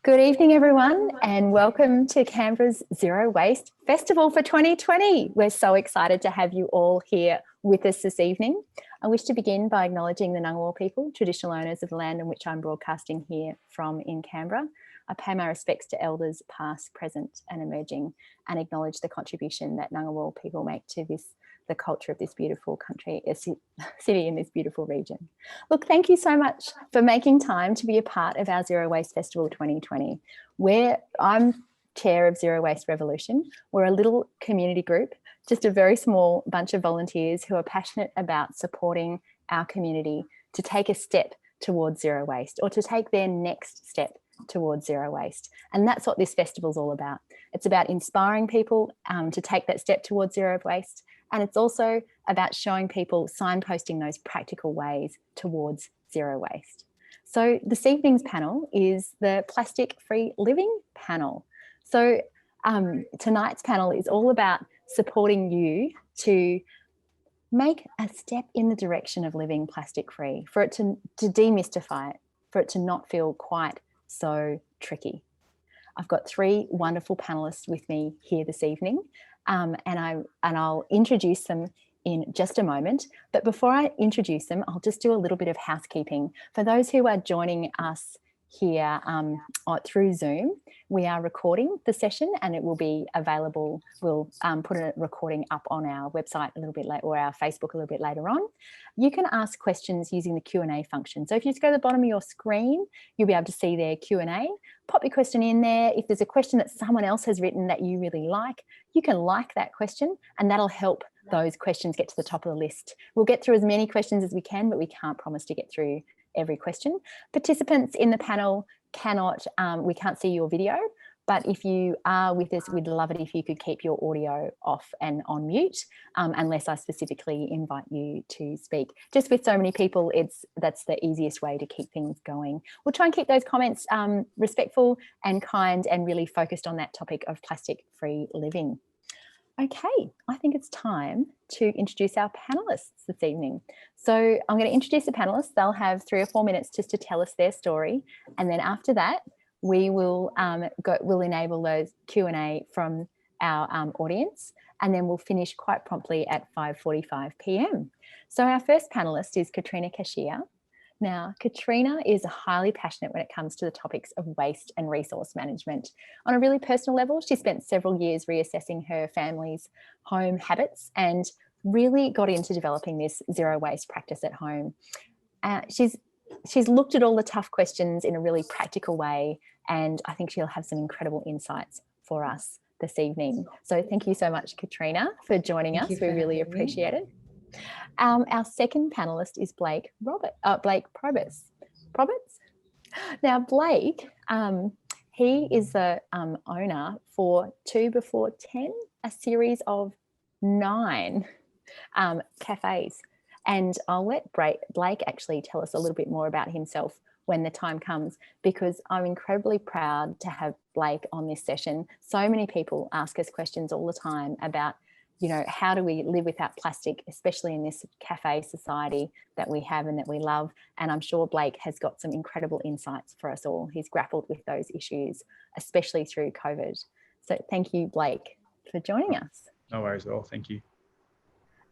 Good evening, everyone, and welcome to Canberra's Zero Waste Festival for 2020. We're so excited to have you all here with us this evening. I wish to begin by acknowledging the Ngunnawal people, traditional owners of the land on which I'm broadcasting here from in Canberra. I pay my respects to elders past, present and emerging, and acknowledge the contribution that Ngunnawal people make to the culture of this beautiful country, city in this beautiful region. Look, thank you so much for making time to be a part of our Zero Waste Festival 2020, where I'm chair of Zero Waste Revolution. We're a little community group, just a very small bunch of volunteers who are passionate about supporting our community to take a step towards zero waste or to take their next step towards zero waste. And that's what this festival is all about. It's about inspiring people to take that step towards zero waste. And it's also about showing people, signposting those practical ways towards zero waste. So this evening's panel is the plastic-free living panel. So tonight's panel is all about supporting you to make a step in the direction of living plastic-free, for it to demystify it, for it to not feel quite so tricky. I've got three wonderful panelists with me here this evening, and I'll introduce them in just a moment. But before I introduce them, I'll just do a little bit of housekeeping. For those who are joining us here through Zoom, we are recording the session and it will be available. We'll put a recording up on our website a little bit later, or our Facebook a little bit later on. You can ask questions using the Q&A function. So if you just go to the bottom of your screen, you'll be able to see their Q&A. Pop your question in there. If there's a question that someone else has written that you really like, you can like that question and that'll help those questions get to the top of the list. We'll get through as many questions as we can, but we can't promise to get through every question. Participants in the panel we can't see your video, but if you are with us, we'd love it if you could keep your audio off and on mute, unless I specifically invite you to speak. Just with so many people, that's the easiest way to keep things going. We'll try and keep those comments respectful and kind and really focused on that topic of plastic-free living. Okay, I think it's time to introduce our panellists this evening. So I'm going to introduce the panellists. They'll have 3 or 4 minutes just to tell us their story. And then after that, we will we'll enable those Q&A from our audience. And then we'll finish quite promptly at 5:45 p.m. So our first panellist is Katrina Cachina. Now, Katrina is highly passionate when it comes to the topics of waste and resource management. On a really personal level, she spent several years reassessing her family's home habits and really got into developing this zero waste practice at home. She's looked at all the tough questions in a really practical way, and I think she'll have some incredible insights for us this evening. So thank you so much, Katrina, for joining us. We really appreciate it. Our second panelist is Blake Proberts. Now, Blake, he is the owner for 2 Before 10, a series of 9 cafes. And I'll let Blake actually tell us a little bit more about himself when the time comes, because I'm incredibly proud to have Blake on this session. So many people ask us questions all the time about, how do we live without plastic, especially in this cafe society that we have and that we love. And I'm sure Blake has got some incredible insights for us all. He's grappled with those issues, especially through COVID. So thank you, Blake, for joining us. No worries at all. Thank you.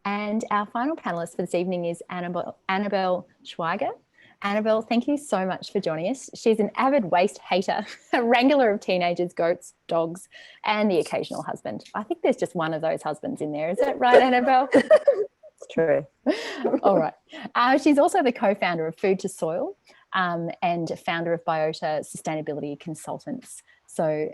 And our final panelist for this evening is Annabelle Schweiger. Annabelle, thank you so much for joining us. She's an avid waste hater, a wrangler of teenagers, goats, dogs, and the occasional husband. I think there's just one of those husbands in there. Is that right, Annabelle? It's true. All right. She's also the co-founder of Food to Soil and founder of Biota Sustainability Consultants. So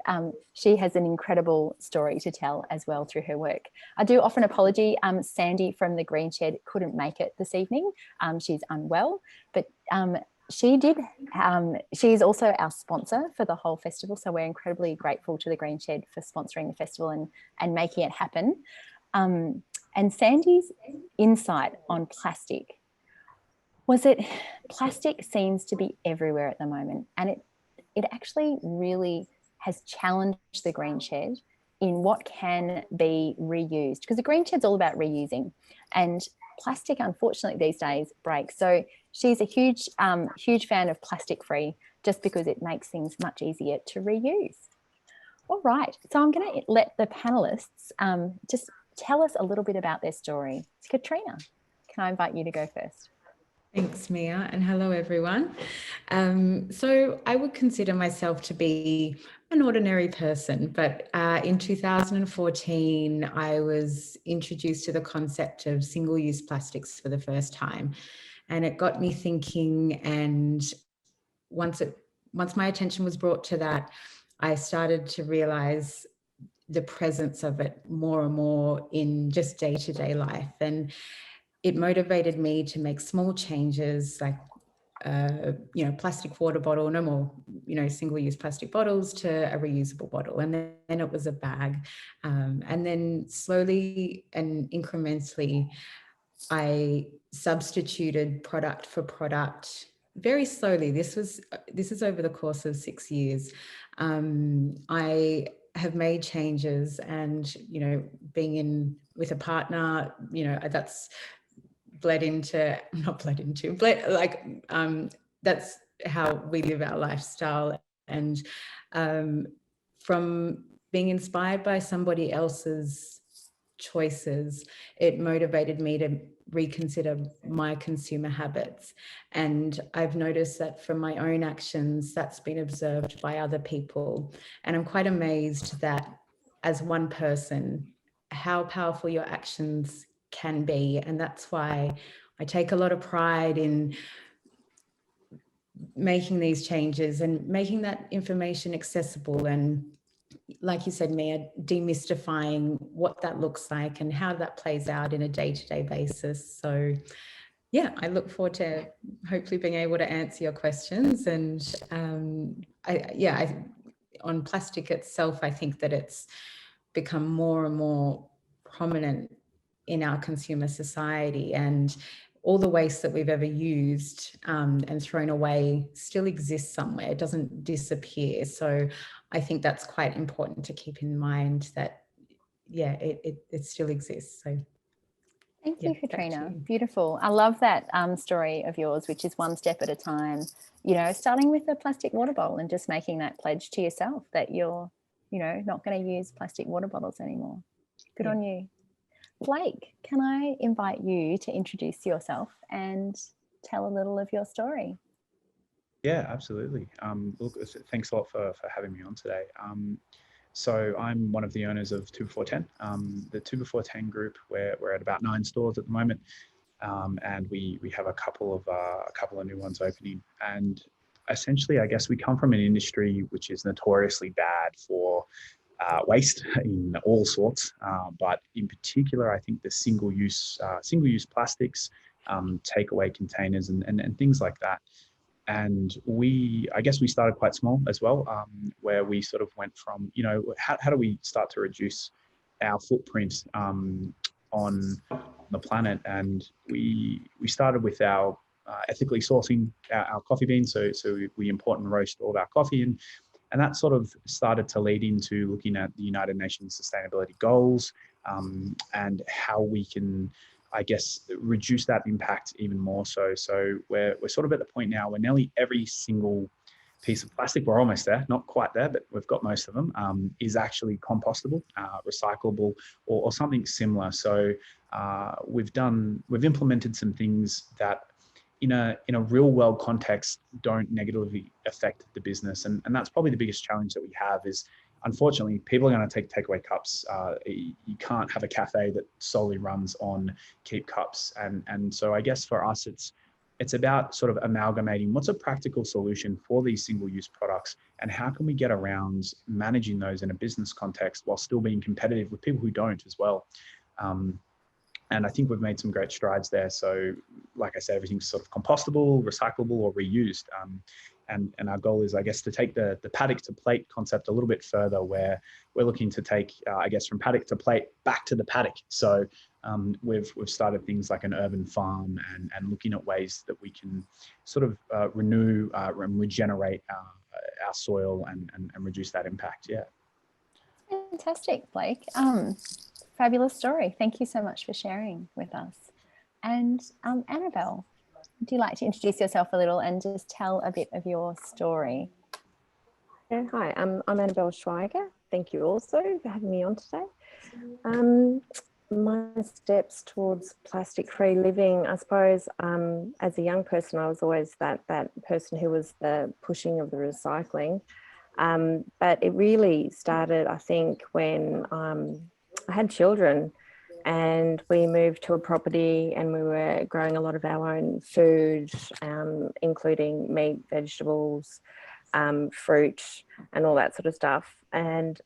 she has an incredible story to tell as well through her work. I do offer an apology. Sandy from the Green Shed couldn't make it this evening. She's unwell, but she's also our sponsor for the whole festival. So we're incredibly grateful to the Green Shed for sponsoring the festival and making it happen. And Sandy's insight on plastic was that plastic seems to be everywhere at the moment. And it actually really has challenged the Green Shed in what can be reused, because the Green Shed's all about reusing, and plastic, unfortunately, these days breaks. So she's a huge fan of plastic-free just because it makes things much easier to reuse. All right, so I'm going to let the panelists just tell us a little bit about their story. Katrina, can I invite you to go first? Thanks, Mia, and hello, everyone. So I would consider myself to be an ordinary person, but in 2014, I was introduced to the concept of single-use plastics for the first time, and it got me thinking. And once my attention was brought to that, I started to realize the presence of it more and more in just day-to-day life. And it motivated me to make small changes, like, plastic water bottle, no more, single-use plastic bottles, to a reusable bottle. And then it was a bag. And then slowly and incrementally, I substituted product for product very slowly. This is over the course of 6 years. I have made changes, and, being in with a partner, that's that's how we live our lifestyle. And from being inspired by somebody else's choices, it motivated me to reconsider my consumer habits. And I've noticed that from my own actions, that's been observed by other people. And I'm quite amazed that as one person, how powerful your actions can be. And that's why I take a lot of pride in making these changes and making that information accessible. And like you said, Mia, demystifying what that looks like and how that plays out in a day-to-day basis. So yeah, I look forward to hopefully being able to answer your questions. And on plastic itself, I think that it's become more and more prominent in our consumer society, and all the waste that we've ever used and thrown away still exists somewhere. It doesn't disappear. So I think that's quite important to keep in mind, that, yeah, it still exists. So thank you, Katrina. Beautiful. I love that story of yours, which is one step at a time, starting with a plastic water bottle and just making that pledge to yourself that you're, not going to use plastic water bottles anymore. Good on you. Blake, can I invite you to introduce yourself and tell a little of your story? Yeah, absolutely. Look, thanks a lot for having me on today. So I'm one of the owners of 2 Before 10, the 2 Before 10 group. We're at about 9 stores at the moment, and we have a couple of new ones opening. And essentially, I guess we come from an industry which is notoriously bad for waste in all sorts, but in particular, I think the single-use plastics, takeaway containers, and things like that. And I guess we started quite small as well, where we sort of went from, how do we start to reduce our footprint on the planet? And we started with our ethically sourcing our coffee beans. So we import and roast all of our coffee, and that sort of started to lead into looking at the United Nations Sustainability Goals, and how we can, I guess, reduce that impact even more so. So we're sort of at the point now where nearly every single piece of plastic, we're almost there, not quite there, but we've got most of them, is actually compostable, recyclable, or something similar. So we've implemented some things that in a real world context don't negatively affect the business. And that's probably the biggest challenge that we have is, unfortunately, people are going to take takeaway cups. You can't have a cafe that solely runs on keep cups. And so I guess for us, it's about sort of amalgamating what's a practical solution for these single-use products, and how can we get around managing those in a business context while still being competitive with people who don't as well. And I think we've made some great strides there. So like I said, everything's sort of compostable, recyclable, or reused. And our goal is, I guess, to take the paddock to plate concept a little bit further, where we're looking to take, I guess, from paddock to plate back to the paddock. So we've started things like an urban farm, and looking at ways that we can sort of renew and regenerate our soil and reduce that impact. Yeah. Fantastic, Blake. Fabulous story. Thank you so much for sharing with us. And Annabelle, Would you like to introduce yourself a little and just tell a bit of your story? Yeah, hi, I'm Annabelle Schweiger. Thank you also for having me on today. My steps towards plastic-free living, I suppose, as a young person, I was always that person who was the pushing of the recycling. But it really started, I think, when I had children and we moved to a property and we were growing a lot of our own food, including meat, vegetables, fruit and all that sort of stuff. And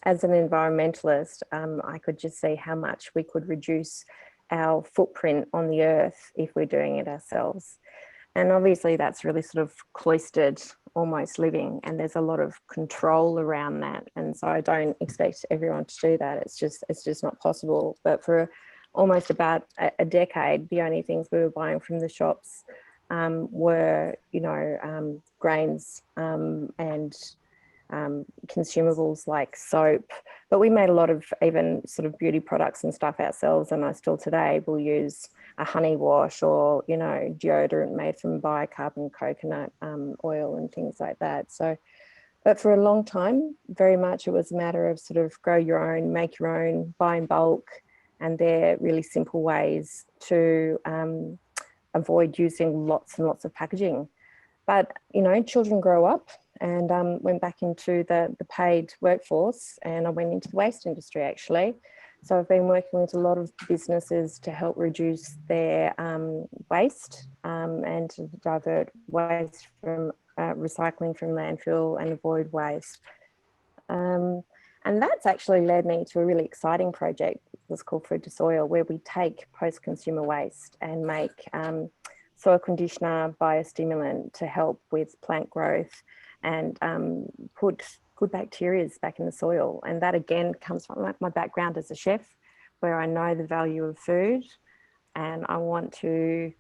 as an environmentalist, I could just see how much we could reduce our footprint on the earth if we're doing it ourselves. And obviously that's really sort of cloistered almost living, and there's a lot of control around that. And so I don't expect everyone to do that. It's just not possible. But for almost about a decade, the only things we were buying from the shops were, grains and consumables like soap, but we made a lot of even sort of beauty products and stuff ourselves, and I still today will use a honey wash or deodorant made from biocarbon coconut oil and things like that. So, but for a long time, very much it was a matter of sort of grow your own, make your own, buy in bulk, and they're really simple ways to avoid using lots and lots of packaging. But children grow up, and went back into the paid workforce, and I went into the waste industry actually. So I've been working with a lot of businesses to help reduce their waste and to divert waste from recycling from landfill and avoid waste. And that's actually led me to a really exciting project that's called Food to Soil, where we take post-consumer waste and make soil conditioner biostimulant to help with plant growth and put good bacteria back in the soil. And that again comes from my background as a chef, where I know the value of food and I want to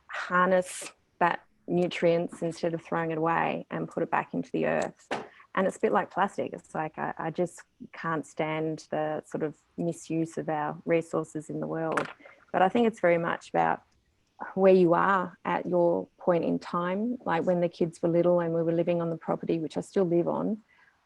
harness that nutrients instead of throwing it away and put it back into the earth. And it's a bit like plastic. It's like I just can't stand the sort of misuse of our resources in the world. But I think it's very much about where you are at your point in time. Like when the kids were little and we were living on the property, which I still live on,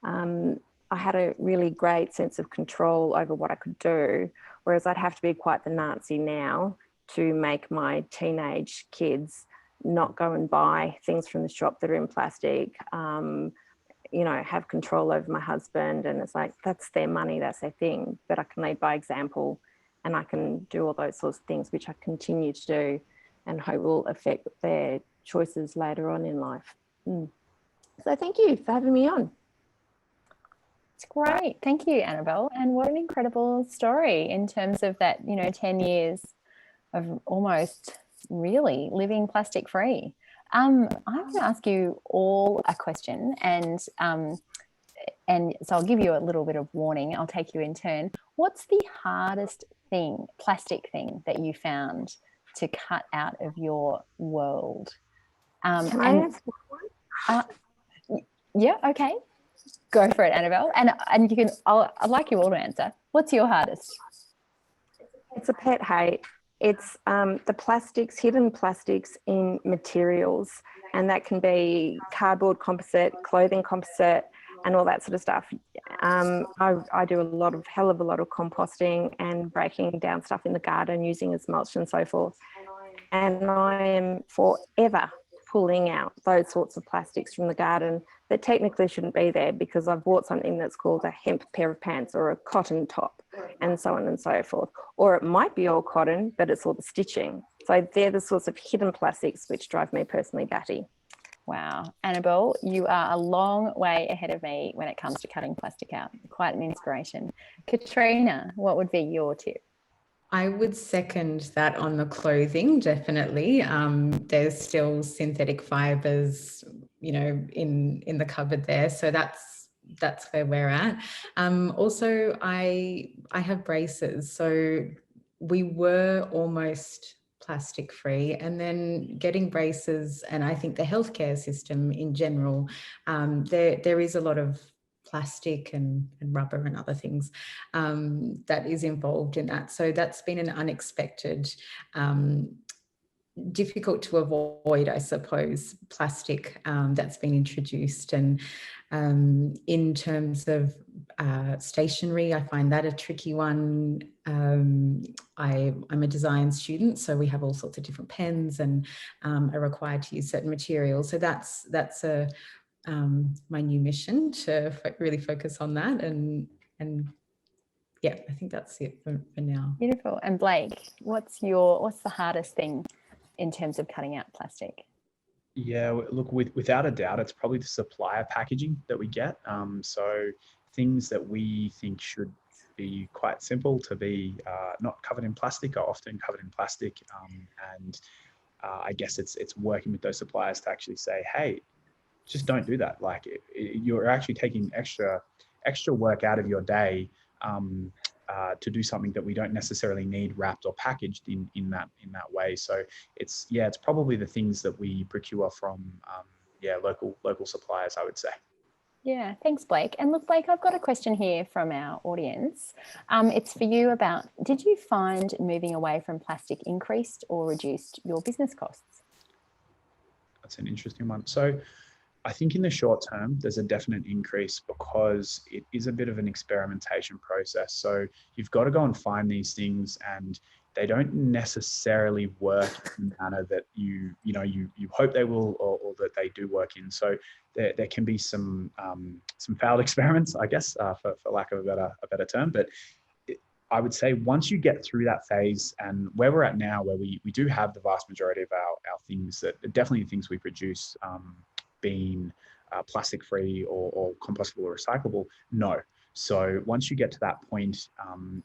I had a really great sense of control over what I could do, whereas I'd have to be quite the Nazi now to make my teenage kids not go and buy things from the shop that are in plastic, have control over my husband. And it's like, that's their money, that's their thing, but I can lead by example and I can do all those sorts of things, which I continue to do and hope will affect their choices later on in life. So thank you for having me on. It's great. Thank you, Annabelle. And what an incredible story in terms of that, 10 years of almost really living plastic free. I'm going to ask you all a question, and so I'll give you a little bit of warning. I'll take you in turn. What's the hardest plastic thing that you found to cut out of your world? Can I ask one? Yeah, okay. Go for it, Annabelle. And you can. I'd like you all to answer. What's your hardest? It's a pet hate. It's the plastics, hidden plastics in materials, and that can be cardboard composite, clothing composite, and all that sort of stuff. I do a hell of a lot of composting and breaking down stuff in the garden using as mulch and so forth. And I am forever pulling out those sorts of plastics from the garden that technically shouldn't be there, because I've bought something that's called a hemp pair of pants or a cotton top and so on and so forth. Or it might be all cotton, but it's all the stitching. So they're the sorts of hidden plastics which drive me personally batty. Wow. Annabelle, you are a long way ahead of me when it comes to cutting plastic out. Quite an inspiration. Katrina, what would be your tip? I would second that on the clothing, definitely. There's still synthetic fibers, in the cupboard there. So that's where we're at. Also, I have braces. So we were almost plastic free, and then getting braces, and I think the healthcare system in general, there is a lot of plastic and rubber and other things that is involved in that. So that's been an unexpected difficult to avoid, I suppose, plastic that's been introduced. And in terms of stationery, I find that a tricky one. I'm a design student, so we have all sorts of different pens and are required to use certain materials. So that's my new mission, to really focus on that. And yeah, I think that's it for now. Beautiful. And Blake, what's the hardest thing in terms of cutting out plastic? Yeah, look, without a doubt, it's probably the supplier packaging that we get. So things that we think should be quite simple to be not covered in plastic are often covered in plastic. And I guess it's working with those suppliers to actually say, hey, just don't do that. Like you're actually taking extra work out of your day to do something that we don't necessarily need wrapped or packaged in that way. So it's probably the things that we procure from local suppliers, I would say. Yeah, thanks, Blake. And look, Blake, I've got a question here from our audience. It's for you about, did you find moving away from plastic increased or reduced your business costs? That's an interesting one. So I think in the short term, there's a definite increase because it is a bit of an experimentation process. So you've got to go and find these things, and they don't necessarily work in the manner that you hope they will, or that they do work in. So there can be some failed experiments, I guess, for lack of a better term. But I would say once you get through that phase, and where we're at now, where we do have the vast majority of our things, that definitely things we produce being plastic free or compostable or recyclable, no. So once you get to that point,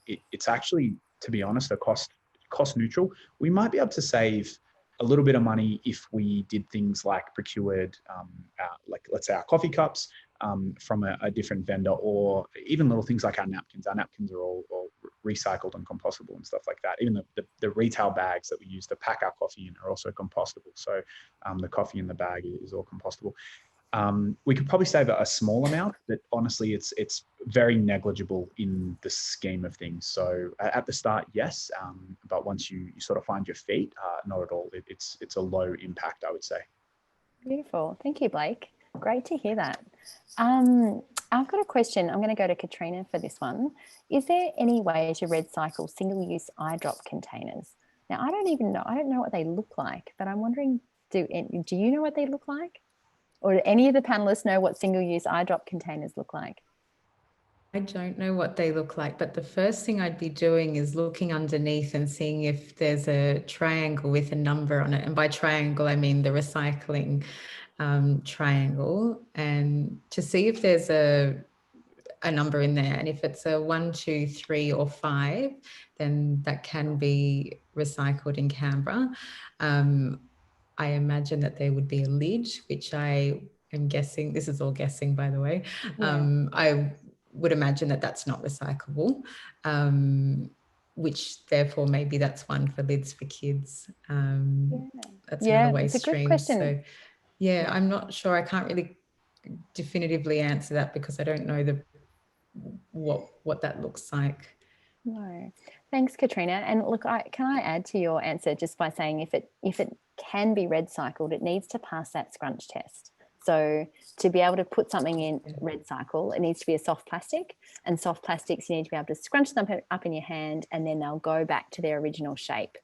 it's actually, to be honest, a cost neutral. We might be able to save a little bit of money if we did things like procured, like let's say our coffee cups from a different vendor, or even little things like our napkins. Our napkins are all recycled and compostable and stuff like that. Even the retail bags that we use to pack our coffee in are also compostable. So the coffee in the bag is all compostable. We could probably save a small amount, but honestly, it's very negligible in the scheme of things. So at the start, yes, but once you sort of find your feet, not at all. It's a low impact, I would say. Beautiful. Thank you, Blake. Great to hear that. I've got a question. I'm going to go to Katrina for this one. Is there any way to redcycle single-use eye drop containers? Now, I don't know what they look like, but I'm wondering, do you know what they look like? Or do any of the panelists know what single-use eye drop containers look like? I don't know what they look like, but the first thing I'd be doing is looking underneath and seeing if there's a triangle with a number on it. And by triangle, I mean the recycling triangle, and to see if there's a number in there. And if it's a 1, 2, 3, or 5, then that can be recycled in Canberra. I imagine that there would be a lid, which I am guessing, this is all guessing, by the way. Yeah. I would imagine that that's not recyclable, which therefore maybe that's one for lids for kids. That's another waste it's a good stream. question. So yeah, I'm not sure. I can't really definitively answer that because I don't know what that looks like. No, thanks, Katrina. And look, can I add to your answer just by saying if it can be recycled, it needs to pass that scrunch test. So to be able to put something in redcycle, it needs to be a soft plastic, and soft plastics, you need to be able to scrunch them up in your hand, and then they'll go back to their original shape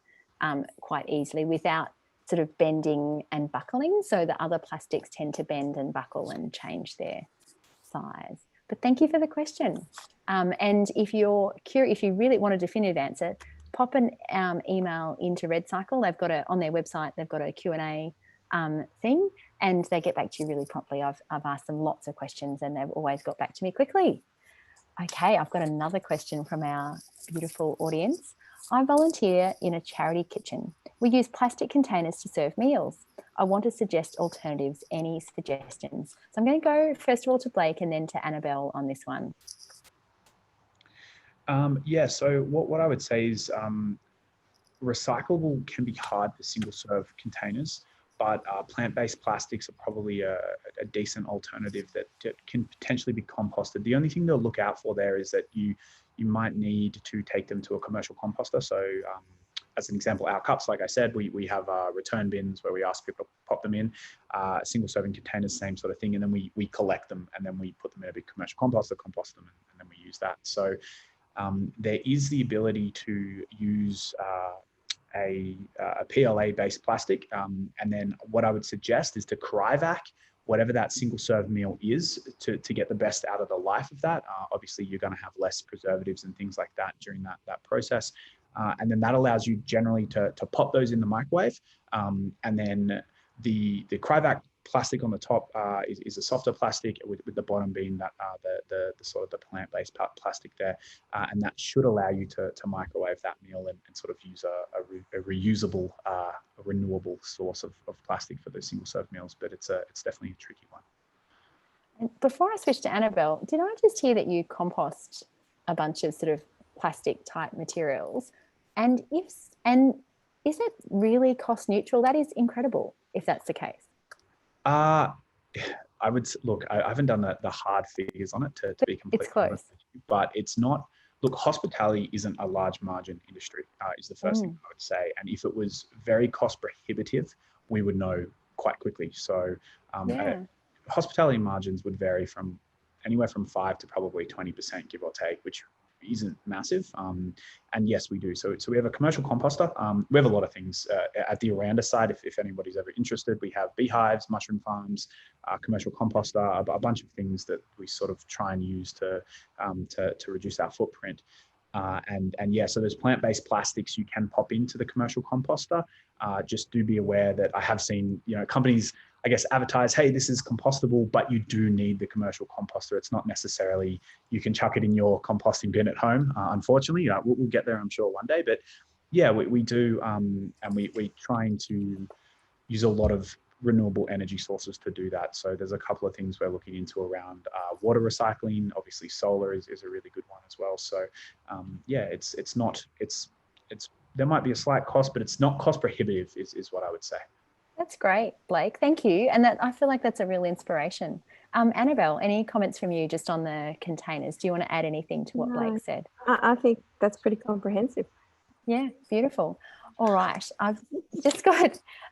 quite easily without sort of bending and buckling. So the other plastics tend to bend and buckle and change their size. But thank you for the question. And if you're curious, if you really want a definitive answer, pop an email into redcycle. They've got on their website, they've got a Q&A thing, and they get back to you really promptly. I've asked them lots of questions and they've always got back to me quickly. Okay, I've got another question from our beautiful audience. I volunteer in a charity kitchen. We use plastic containers to serve meals. I want to suggest alternatives. Any suggestions? So I'm going to go first of all to Blake and then to Annabelle on this one. So what I would say is recyclable can be hard for single serve containers, but plant-based plastics are probably a decent alternative that can potentially be composted. The only thing to look out for there is that you might need to take them to a commercial composter. So as an example, our cups, like I said, we have return bins where we ask people to pop them in, single serving containers, same sort of thing. And then we collect them and then we put them in a big commercial composter, compost them, and then we use that. So there is the ability to use a PLA-based plastic. And then what I would suggest is to cryovac whatever that single serve meal is to get the best out of the life of that. Obviously, you're going to have less preservatives and things like that during that process. And then that allows you generally to pop those in the microwave. And then the cryovac plastic on the top is a softer plastic with the bottom being that the sort of the plant-based plastic there. And that should allow you to microwave that meal and sort of use a reusable, a renewable source of plastic for those single serve meals. But it's definitely a tricky one. And before I switch to Annabelle, did I just hear that you compost a bunch of sort of plastic type materials? And is it really cost neutral? That is incredible if that's the case. I would look. I haven't done the hard figures on it to be completely honest with you, but it's not. Look, hospitality isn't a large margin industry. Is the first thing I would say. And if it was very cost prohibitive, we would know quite quickly. So, hospitality margins would vary from anywhere from 5 to probably 20%, give or take, which isn't massive. And yes, we do. So we have a commercial composter. We have a lot of things at the Aranda side. If anybody's ever interested, we have beehives, mushroom farms, commercial composter, a bunch of things that we sort of try and use to reduce our footprint. And yeah, so there's plant-based plastics you can pop into the commercial composter. Just do be aware that I have seen, companies, I guess, advertise, hey, this is compostable, but you do need the commercial composter. It's not necessarily, you can chuck it in your composting bin at home. Unfortunately, we'll get there, I'm sure, one day. But yeah, we do, and we're trying to use a lot of renewable energy sources to do that. So there's a couple of things we're looking into around water recycling. Obviously, solar is a really good one as well. So yeah, it's there might be a slight cost, but it's not cost prohibitive is what I would say. That's great, Blake. Thank you. And I feel like that's a real inspiration. Annabelle, any comments from you just on the containers? Do you want to add anything to what Blake said? I think that's pretty comprehensive. Yeah, beautiful. All right. I've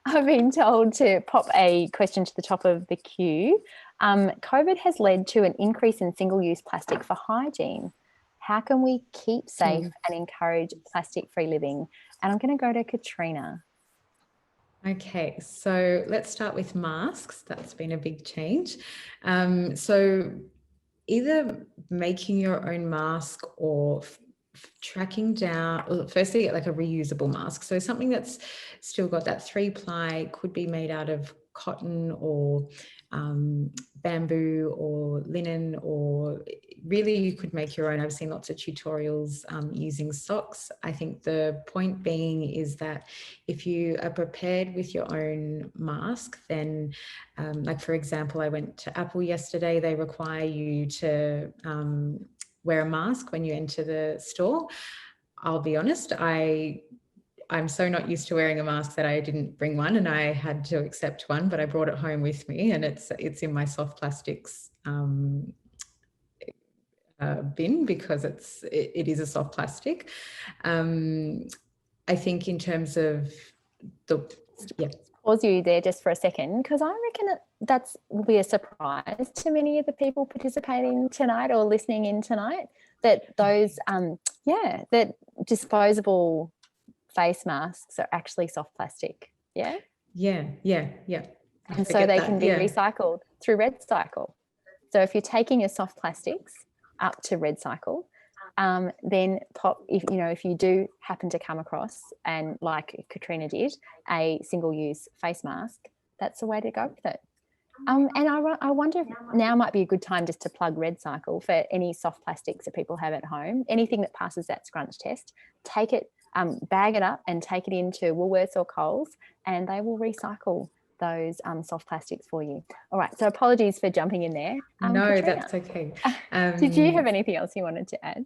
been told to pop a question to the top of the queue. COVID has led to an increase in single-use plastic for hygiene. How can we keep safe and encourage plastic-free living? And I'm going to go to Katrina. Okay, so let's start with masks. That's been a big change. So either making your own mask or tracking down, firstly, like a reusable mask. So something that's still got that 3-ply, could be made out of cotton or bamboo or linen, or really you could make your own. I've seen lots of tutorials using socks. I think the point being is that if you are prepared with your own mask, then like for example, I went to Apple yesterday, they require you to wear a mask when you enter the store. I'll be honest, I'm so not used to wearing a mask that I didn't bring one, and I had to accept one, but I brought it home with me, and it's in my soft plastics bin because it is a soft plastic. I think in terms of Pause you there just for a second, because I reckon that will be a surprise to many of the people participating tonight or listening in tonight, that those that disposable face masks are actually soft plastic. Yeah. And so they can be recycled through redcycle. So if you're taking your soft plastics up to redcycle, then if you do happen to come across, and like Katrina did, a single-use face mask, that's the way to go with it. And I wonder if now might be a good time just to plug redcycle for any soft plastics that people have at home. Anything that passes that scrunch test, take it, bag it up and take it into Woolworths or Coles, and they will recycle those soft plastics for you. All right, so apologies for jumping in there. No, Katrina, that's okay. Did you have anything else you wanted to add?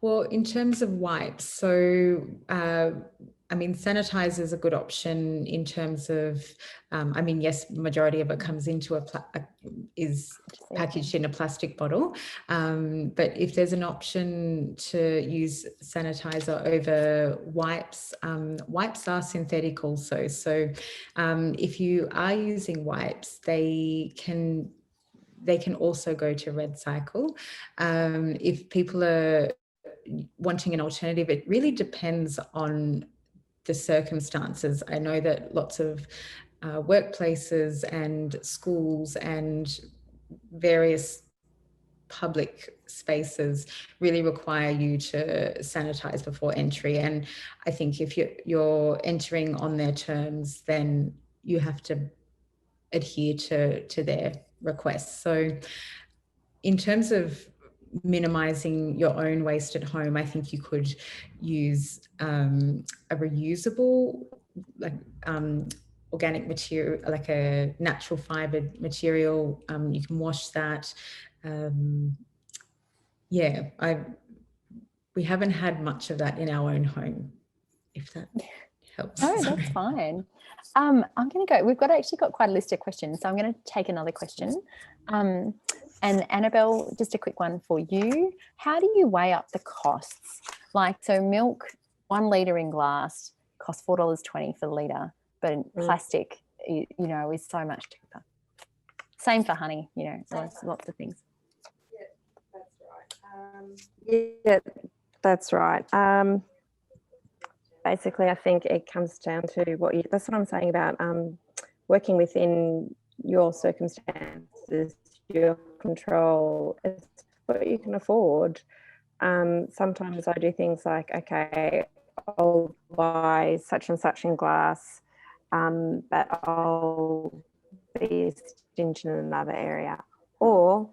Well, in terms of wipes, so I mean, sanitizer is a good option in terms of, I mean, yes, majority of it comes into is packaged in a plastic bottle. But if there's an option to use sanitizer over wipes, wipes are synthetic also. So if you are using wipes, they can also go to redcycle. If people are wanting an alternative, it really depends on the circumstances. I know that lots of workplaces and schools and various public spaces really require you to sanitize before entry. And I think if you're entering on their terms, then you have to adhere to their requests. So in terms of minimizing your own waste at home, I think you could use a reusable, like organic material, like a natural fibered material. You can wash that. Yeah, we haven't had much of that in our own home, if that helps. No, that's fine. I'm going to go. We've actually got quite a list of questions, so I'm going to take another question. And Annabelle, just a quick one for you. How do you weigh up the costs? Like, so milk, 1 litre in glass costs $4.20 for the litre, but in plastic, you know, is so much cheaper. Same for honey, you know, there's lots of things. Yeah, that's right. Basically, I think it comes down to that's what I'm saying about working within your circumstances, your control, it's what you can afford. Sometimes I do things like, okay, I'll buy such and such in glass, but I'll be stingy in another area. Or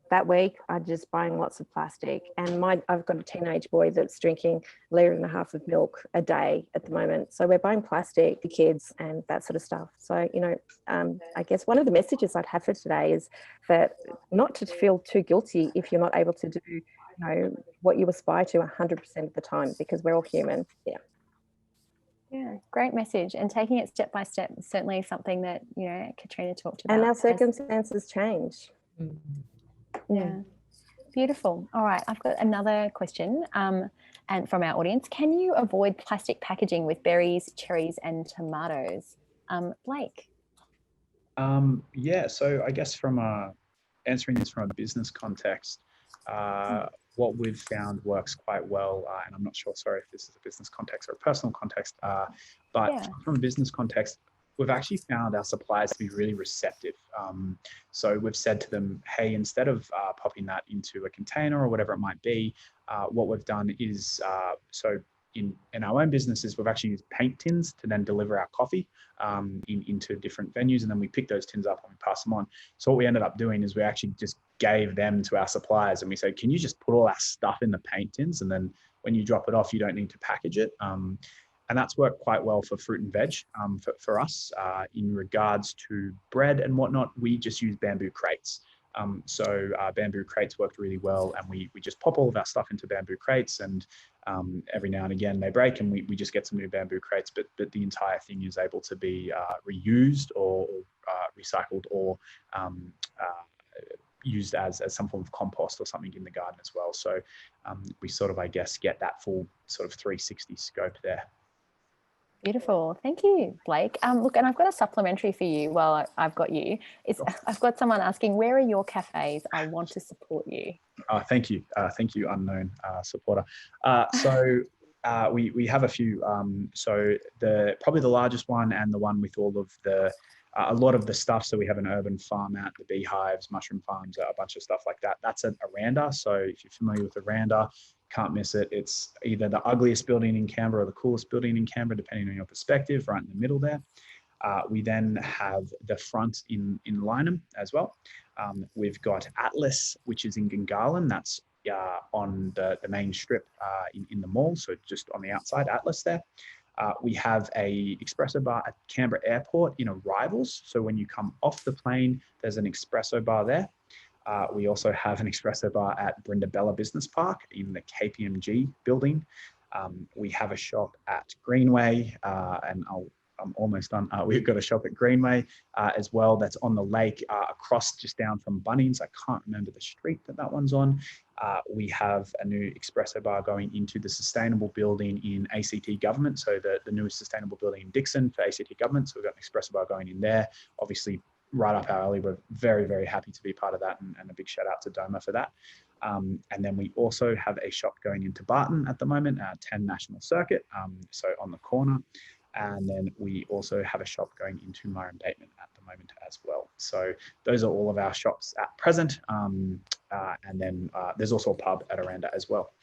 that week, I'm just buying lots of plastic. And I've got a teenage boy that's drinking 1.5 litres of milk a day at the moment. So we're buying plastic for kids and that sort of stuff. So, you know, I guess one of the messages I'd have for today is that not to feel too guilty if you're not able to do, you know, what you aspire to 100% of the time, because we're all human. Yeah. Yeah, great message. And taking it step by step is certainly something that, you know, Katrina talked about. And our circumstances change. Yeah, beautiful. All right, I've got another question and from our audience. Can you avoid plastic packaging with berries, cherries and tomatoes? Blake? Yeah, so I guess from answering this from a business context, what we've found works quite well, and I'm not sure, sorry if this is a business context or a personal context, but from a business context, we've actually found our suppliers to be really receptive. So we've said to them, hey, instead of popping that into a container or whatever it might be, what we've done is, so in our own businesses, we've actually used paint tins to then deliver our coffee into different venues, and then we pick those tins up and we pass them on. So what we ended up doing is we actually just gave them to our suppliers and we said, can you just put all our stuff in the paint tins, and then when you drop it off, you don't need to package it. And that's worked quite well for fruit and veg for us. In regards to bread and whatnot, we just use bamboo crates. So bamboo crates worked really well, and we just pop all of our stuff into bamboo crates, and every now and again they break and we just get some new bamboo crates, but the entire thing is able to be reused or recycled or used as some form of compost or something in the garden as well. So we sort of, I guess, get that full sort of 360 scope there. Beautiful. Thank you, Blake. Look, and I've got a supplementary for you while I've got you. I've got someone asking, where are your cafes? I want to support you. Thank you. Thank you, unknown supporter. So we have a few. So probably the largest one and the one with all of the, a lot of the stuff. So we have an urban farm out, the beehives, mushroom farms, a bunch of stuff like that. That's a Randa. So if you're familiar with the Randa, can't miss it. It's either the ugliest building in Canberra or the coolest building in Canberra, depending on your perspective, right in the middle there. We then have the front in Lynham as well. We've got Atlas, which is in Gungahlin. That's on the main strip in the mall, so just on the outside, Atlas there. We have a espresso bar at Canberra Airport in Arrivals. So when you come off the plane, there's an espresso bar there. We also have an espresso bar at Brindabella Business Park in the KPMG building. We have a shop at Greenway, and I'm almost done. We've got a shop at Greenway as well that's on the lake, across just down from Bunnings. I can't remember the street that one's on. We have a new espresso bar going into the sustainable building in ACT government. So the newest sustainable building in Dixon for ACT government. So we've got an espresso bar going in there. Obviously, right up our alley. We're very, very happy to be part of that, and a big shout out to Doma for that. And then we also have a shop going into Barton at the moment, 10 National Circuit, so on the corner. And then we also have a shop going into Murrumbidgee at the moment as well. So those are all of our shops at present. And then there's also a pub at Aranda as well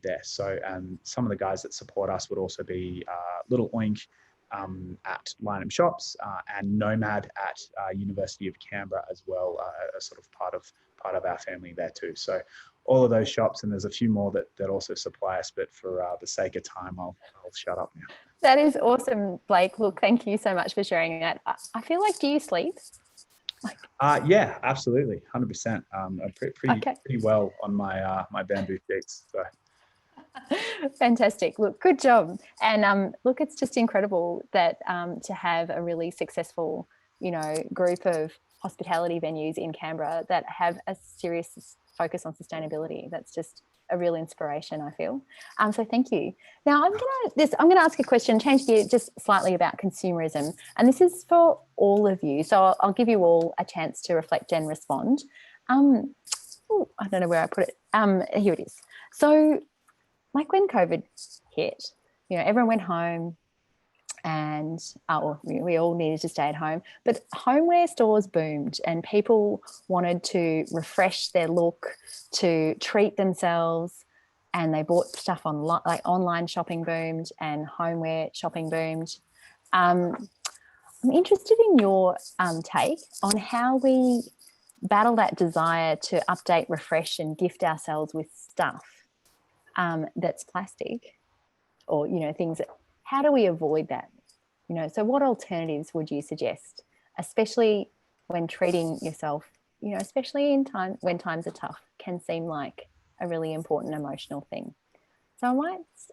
there. So some of the guys that support us would also be Little Oink at Lynham Shops, and Nomad at University of Canberra as well, a sort of part of our family there too. So all of those shops, and there's a few more that also supply us, but for the sake of time, I'll shut up now. That is awesome, Blake. Look, thank you so much for sharing that. I feel like, do you sleep? Yeah, absolutely, 100%. I'm pretty well on my my bamboo sheets. So. Fantastic. Look, good job. And look, it's just incredible that to have a really successful, group of hospitality venues in Canberra that have a serious focus on sustainability. That's just a real inspiration, I feel. So thank you. Now I'm gonna ask a question, change gear just slightly, about consumerism, and this is for all of you. So I'll give you all a chance to reflect and respond. I don't know where I put it. Here it is. So, like when COVID hit, everyone went home, and we all needed to stay at home, but homeware stores boomed and people wanted to refresh their look, to treat themselves, and they bought stuff online. Like online shopping boomed and homeware shopping boomed. I'm interested in your take on how we battle that desire to update, refresh and gift ourselves with stuff that's plastic, or things that, how do we avoid that? So what alternatives would you suggest, especially when treating yourself, especially when times are tough, can seem like a really important emotional thing? So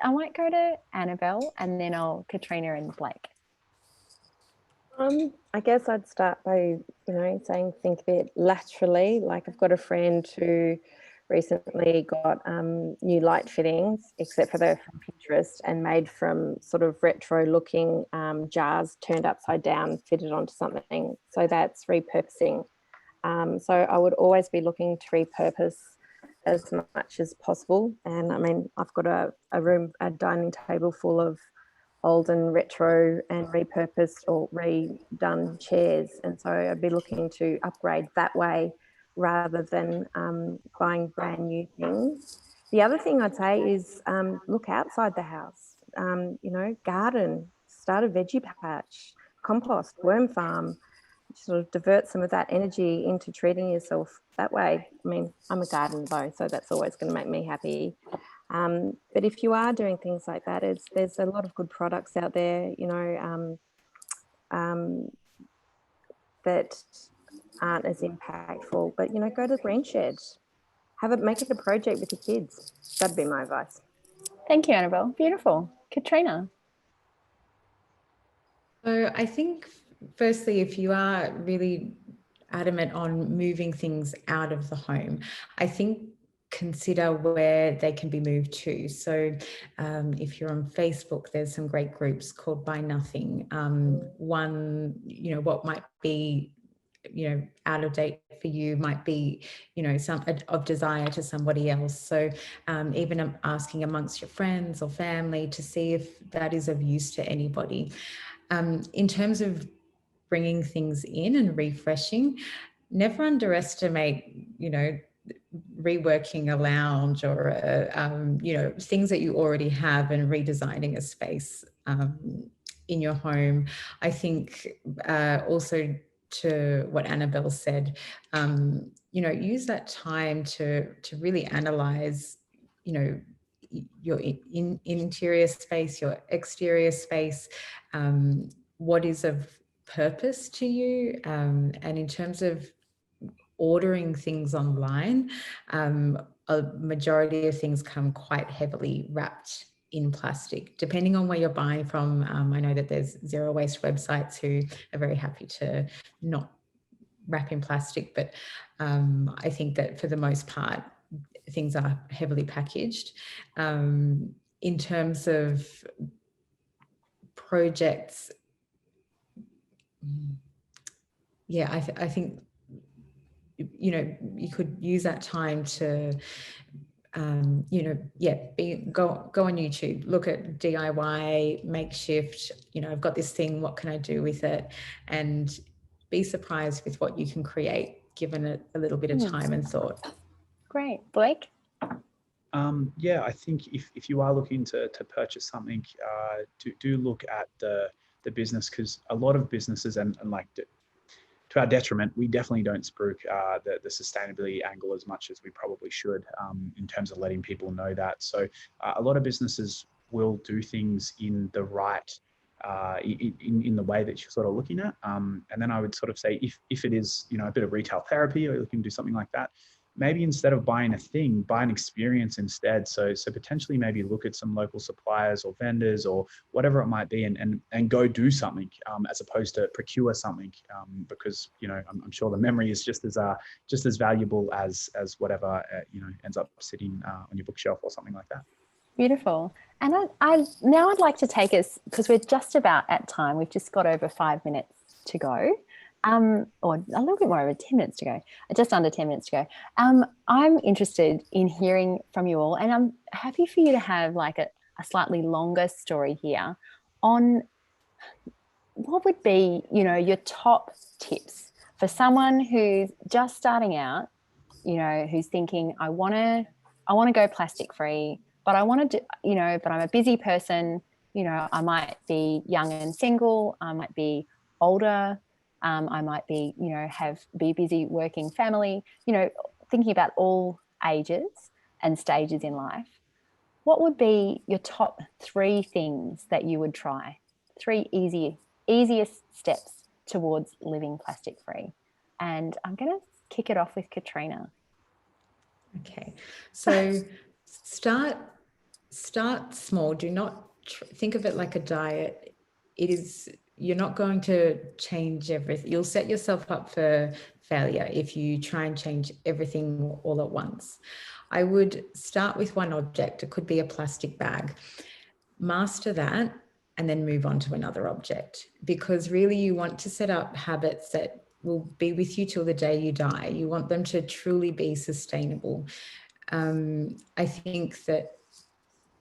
I might go to Annabelle, and then Katrina and Blake. I guess I'd start by saying think a bit laterally. Like, I've got a friend who recently got new light fittings, except for they're from Pinterest and made from sort of retro looking jars turned upside down, fitted onto something. So that's repurposing. So I would always be looking to repurpose as much as possible. And I mean, I've got a dining table full of old and retro and repurposed or redone chairs. And so I'd be looking to upgrade that way, rather than buying brand new things. The other thing I'd say is look outside the house, garden, start a veggie patch, compost, worm farm, sort of divert some of that energy into treating yourself that way. I mean, I'm a gardener though, so that's always going to make me happy. But if you are doing things like that, there's a lot of good products out there, that aren't as impactful, but go to the green shed, make it a project with your kids. That'd be my advice. Thank you, Annabelle. Beautiful. Katrina. So I think firstly, if you are really adamant on moving things out of the home, I think consider where they can be moved to. So if you're on Facebook, there's some great groups called Buy Nothing. One, what might be out of date for you might be, some of desire to somebody else. So even asking amongst your friends or family to see if that is of use to anybody. In terms of bringing things in and refreshing, never underestimate, reworking a lounge or things that you already have and redesigning a space in your home. I think also, to what Annabelle said, use that time to really analyze, your interior space, your exterior space, what is of purpose to you, and in terms of ordering things online, a majority of things come quite heavily wrapped in plastic, depending on where you're buying from. I know that there's zero waste websites who are very happy to not wrap in plastic, but I think that for the most part, things are heavily packaged. In terms of projects, yeah, I think, you know, you could use that time to, you know, yeah, go on YouTube, look at DIY, makeshift, you know, I've got this thing, what can I do with it? And be surprised with what you can create, given it a little bit of time and thought. Great. Blake? Yeah, I think if you are looking to purchase something, do look at the business, because a lot of businesses, and like to our detriment, we definitely don't spruik the sustainability angle as much as we probably should, in terms of letting people know that. So a lot of businesses will do things in the right, in the way that you're sort of looking at. And then I would sort of say, if it is, you know, a bit of retail therapy, or you're looking to do something like that, maybe instead of buying a thing, buy an experience instead. So potentially maybe look at some local suppliers or vendors or whatever it might be, and go do something, as opposed to procure something, because, you know, I'm sure the memory is just as valuable as whatever, you know, ends up sitting on your bookshelf or something like that. Beautiful. And I'd like to take us, because we're just about at time, we've just got over 5 minutes to go. Or a little bit more, over 10 minutes to go, just under 10 minutes to go. I'm interested in hearing from you all, and I'm happy for you to have like a slightly longer story here on what would be, you know, your top tips for someone who's just starting out, you know, who's thinking, I want to go plastic free, but I want to do, you know, but I'm a busy person, you know, I might be young and single, I might be older, I might be, you know, be busy working family, you know, thinking about all ages and stages in life. What would be your top 3 things that you would try? 3 easiest steps towards living plastic free. And I'm going to kick it off with Katrina. Okay, so start small. Do not think of it like a diet. You're not going to change everything. You'll set yourself up for failure if you try and change everything all at once. I would start with one object. It could be a plastic bag. Master that and then move on to another object, because really you want to set up habits that will be with you till the day you die. You want them to truly be sustainable. I think that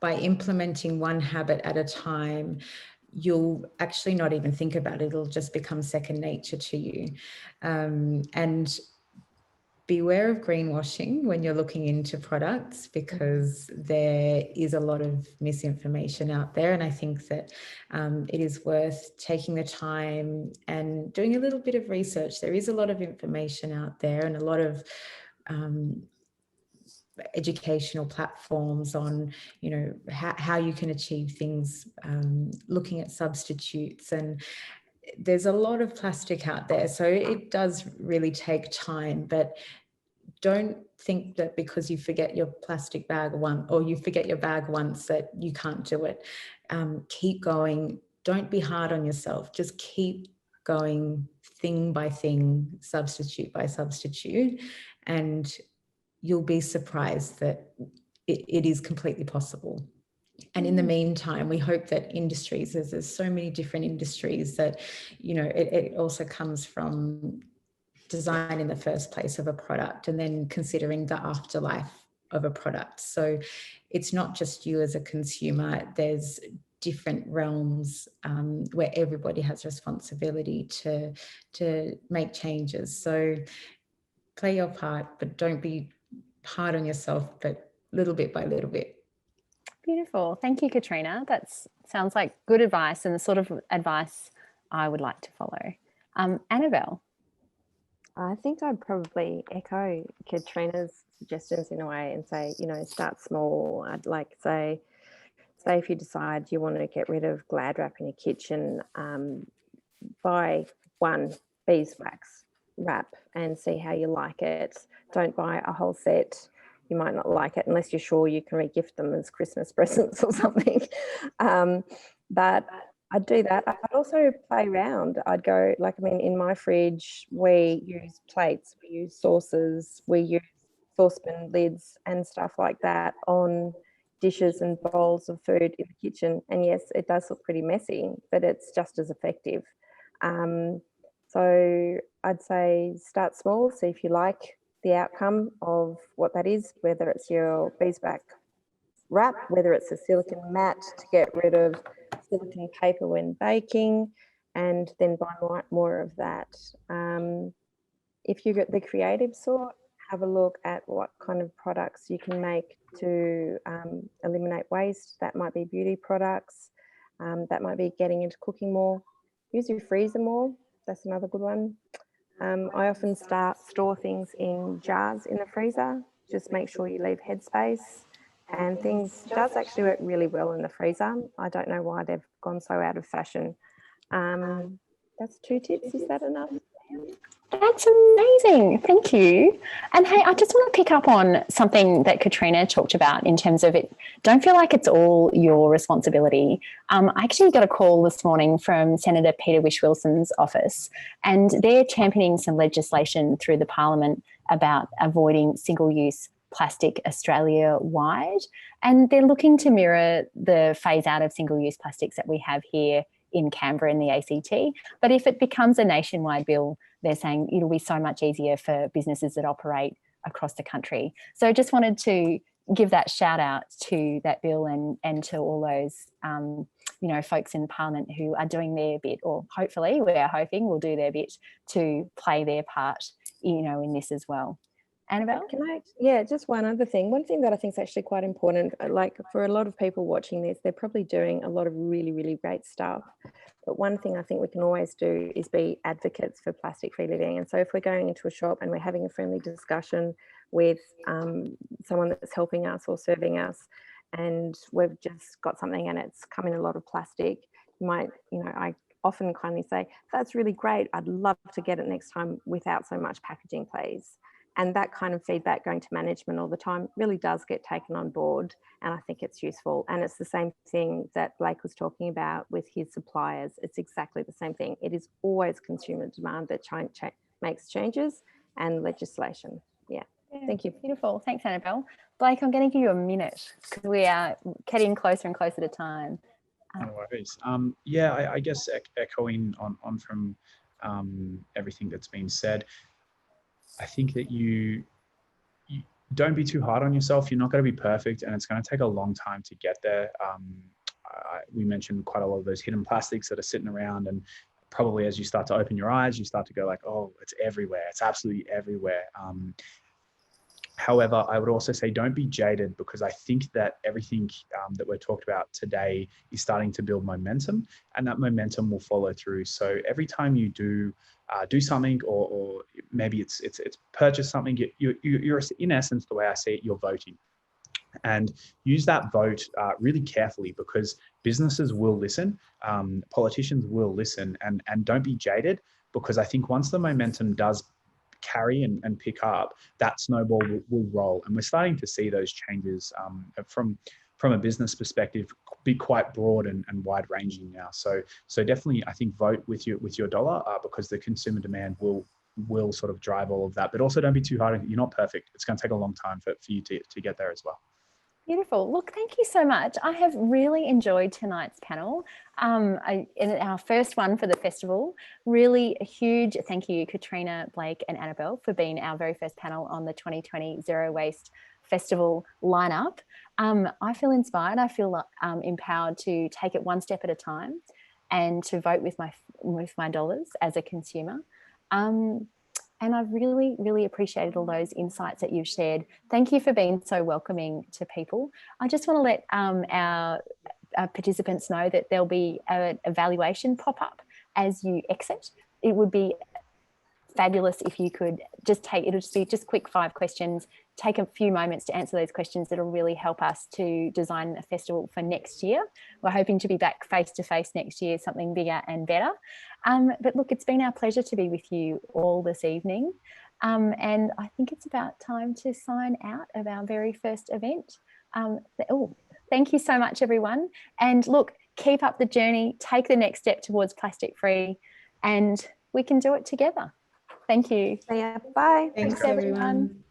by implementing one habit at a time, you'll actually not even think about it. It'll just become second nature to you. And beware of greenwashing when you're looking into products, because there is a lot of misinformation out there. And I think that it is worth taking the time and doing a little bit of research. There is a lot of information out there, and a lot of educational platforms on, you know, how you can achieve things, looking at substitutes, and there's a lot of plastic out there, so it does really take time. But don't think that because you forget your plastic bag or you forget your bag once that you can't do it. Keep going. Don't be hard on yourself. Just keep going, thing by thing, substitute by substitute, and you'll be surprised that it is completely possible. And in the meantime, we hope that industries, there's so many different industries that, you know, it also comes from design in the first place of a product, and then considering the afterlife of a product. So it's not just you as a consumer. There's different realms where everybody has responsibility to make changes. So play your part, but don't be hard on yourself, but little bit by little bit. Beautiful. Thank you, Katrina. That sounds like good advice, and the sort of advice I would like to follow. Annabelle? I think I'd probably echo Katrina's suggestions in a way and say, you know, start small. I'd like say if you decide you want to get rid of Glad wrap in your kitchen, buy one beeswax wrap and see how you like it. Don't buy a whole set. you might not like it unless you're sure you can re-gift them as Christmas presents or something. But I'd do that. I'd also play around. I'd go, like, I mean, in my fridge, we use plates, we use saucers, we use saucepan lids and stuff like that on dishes and bowls of food in the kitchen. And yes, it does look pretty messy, but it's just as effective. So I'd say start small, see if you like the outcome of what that is, whether it's your beeswax wrap, whether it's a silicone mat to get rid of silicone paper when baking, and then buy more of that. If you get the creative sort, have a look at what kind of products you can make to eliminate waste. That might be beauty products. That might be getting into cooking more. Use your freezer more. That's another good one. I often store things in jars in the freezer. Just make sure you leave headspace. And things does actually work really well in the freezer. I don't know why they've gone so out of fashion. That's 2 tips. Is that enough? That's amazing. Thank you. And hey, I just want to pick up on something that Katrina talked about in terms of it. Don't feel like it's all your responsibility. I actually got a call this morning from Senator Peter Whish-Wilson's office, and they're championing some legislation through the Parliament about avoiding single-use plastic Australia-wide. And they're looking to mirror the phase out of single-use plastics that we have here in Canberra in the ACT. But if it becomes a nationwide bill, they're saying it'll be so much easier for businesses that operate across the country. So I just wanted to give that shout out to that bill and to all those, folks in Parliament who are doing their bit, or hopefully we are hoping will do their bit to play their part, in this as well. Annabelle? Just one other thing. One thing that I think is actually quite important, like for a lot of people watching this, they're probably doing a lot of really, really great stuff. But one thing I think we can always do is be advocates for plastic-free living. And so if we're going into a shop and we're having a friendly discussion with someone that's helping us or serving us, and we've just got something and it's come in a lot of plastic, you might, I often kindly say, that's really great. I'd love to get it next time without so much packaging, please. And that kind of feedback going to management all the time really does get taken on board, and I think it's useful. And it's the same thing that Blake was talking about with his suppliers. It's exactly the same thing. It is always consumer demand that makes changes, and legislation. Yeah. Thank you. Beautiful. Thanks, Annabelle. Blake, I'm going to give you a minute because we are getting closer and closer to time. No worries. I guess echoing on from everything that's been said, I think that you don't be too hard on yourself. You're not going to be perfect, and it's going to take a long time to get there. We mentioned quite a lot of those hidden plastics that are sitting around, and probably as you start to open your eyes, you start to go like, oh, it's everywhere. It's absolutely everywhere. However, I would also say don't be jaded, because I think that everything that we're talked about today is starting to build momentum, and that momentum will follow through. So every time you do something, or maybe it's purchase something, you're in essence, the way I see it, you're voting. And use that vote really carefully, because businesses will listen, politicians will listen, and don't be jaded, because I think once the momentum does carry and pick up, that snowball will roll. And we're starting to see those changes from a business perspective be quite broad and wide ranging now. So definitely, I think vote with your dollar, because the consumer demand will sort of drive all of that. But also don't be too hard. You're not perfect. It's going to take a long time for you to get there as well. Beautiful. Look, thank you so much. I have really enjoyed tonight's panel. In our first one for the festival. Really a huge thank you, Katrina, Blake and Annabelle, for being our very first panel on the 2020 Zero Waste Festival lineup. I feel inspired. I feel empowered to take it one step at a time and to vote with my dollars as a consumer. And I've really, really appreciated all those insights that you've shared. Thank you for being so welcoming to people. I just want to let our participants know that there'll be an evaluation pop up as you exit. It would be fabulous if you could just it'll just be quick 5 questions. Take a few moments to answer those questions. That'll really help us to design a festival for next year. We're hoping to be back face to face next year, something bigger and better. But look, it's been our pleasure to be with you all this evening. And I think it's about time to sign out of our very first event. Thank you so much, everyone. And look, keep up the journey, take the next step towards plastic free, and we can do it together. Thank you. Yeah, bye. Thanks everyone.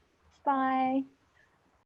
Bye.